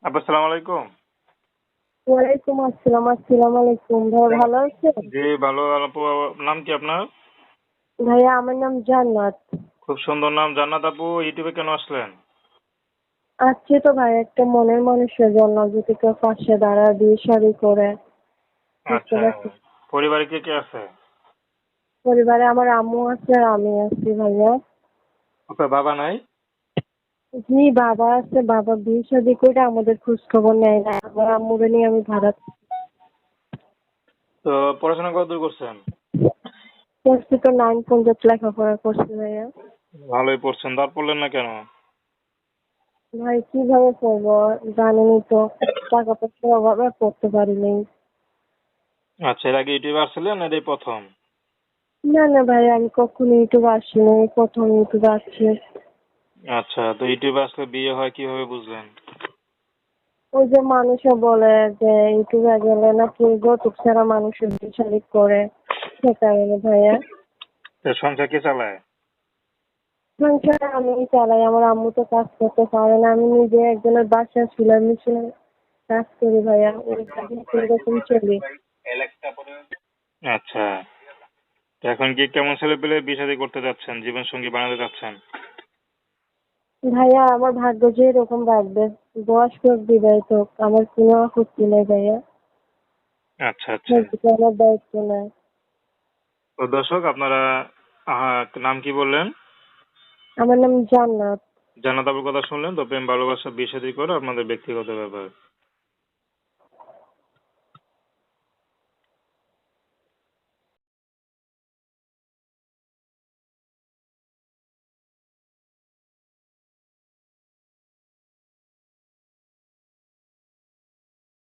আপু আসসালামু আলাইকুম। ওয়ালাইকুম আসসালাম। আসসালামু আলাইকুম। ভাই ভালো আছেন? জি ভালো আপু। নাম কি আপনার? ভাইয়া আমার নাম জান্নাত। খুব সুন্দর নাম জান্নাত আপু। ইউটিউবে কেন আসলেন? আজকে তো ভাই একটা মনের মানুষের জন্য যদি কেউ পাশে দাঁড়ায় বিয়ে শাদী করে, বুঝতে আচ্ছা, পারছি। পরিবারে কে কে আছে? পরিবারে আমার আম্মু আছে আর আমি আছি ভাইয়া। আপনার বাবা নাই? জি বাবা আছে, বাবা বিয়ে শাদী করে আমাদের খোঁজ খবর নেয় না। আমার আম্মুকে নিয়ে আমি ভাড়া তো পড়াশোনা কতদূর করছেন? করছি, তো 9 পর্যন্ত লেখাপড়া করছি ভাইয়া। ভালোই পড়ছেন, তার পড়লেন না কেন? ভাই কিভাবে পড়বো, জানেনই তো, টাকা পয়সার অভাবে পড়তে পারিনি। আচ্ছা, এর আগে ইউটিউবে আসছিলেন, এটাই প্রথম? না না ভাই, আমি কখনো ইউটিউবে আসিনি, এই প্রথম ইউটিউবে আসছি। আচ্ছা, তো ইউটিউবে আসলে বিয়ে হয় কিভাবে বুঝলেন? ওই যে মানুষে বলে যে ইউটিউবে গেলে নাকি যৌতুক ছাড়া মানুষের বিয়ে শাদী করে, সে কারণে ভাইয়া। তো সংসার কে চালায়? সংসার আমি চালাই, আমার আম্মু তো কাজ করতে পারে না, আমি নিজে একজনের বাসায় ছিলাম, মিশনে কাজ করি ভাইয়া, এরকম চলি। আচ্ছা, তো এখন কি কেমন ছেলে পেলে বিয়ে শাদী করতে যাচ্ছেন, জীবন সঙ্গী বানাতে যাচ্ছেন? ভাইয়া আমার ভাগ্য যে এরকম রাখবে, বয়স্ক বিবাহিত হোক, আমার কোনো আপত্তি নেই ভাইয়া। আচ্ছা আচ্ছা। আমার দায়িত্ব নেই। তো দর্শক আপনারা নাম কি বললেন? আমার নাম জান্নাত। জান্নাত আপুর কথা শুনলেন তো, প্রেম ভালোবাসা বিয়ে শাদী করে আপনাদের ব্যক্তিগত ব্যাপার।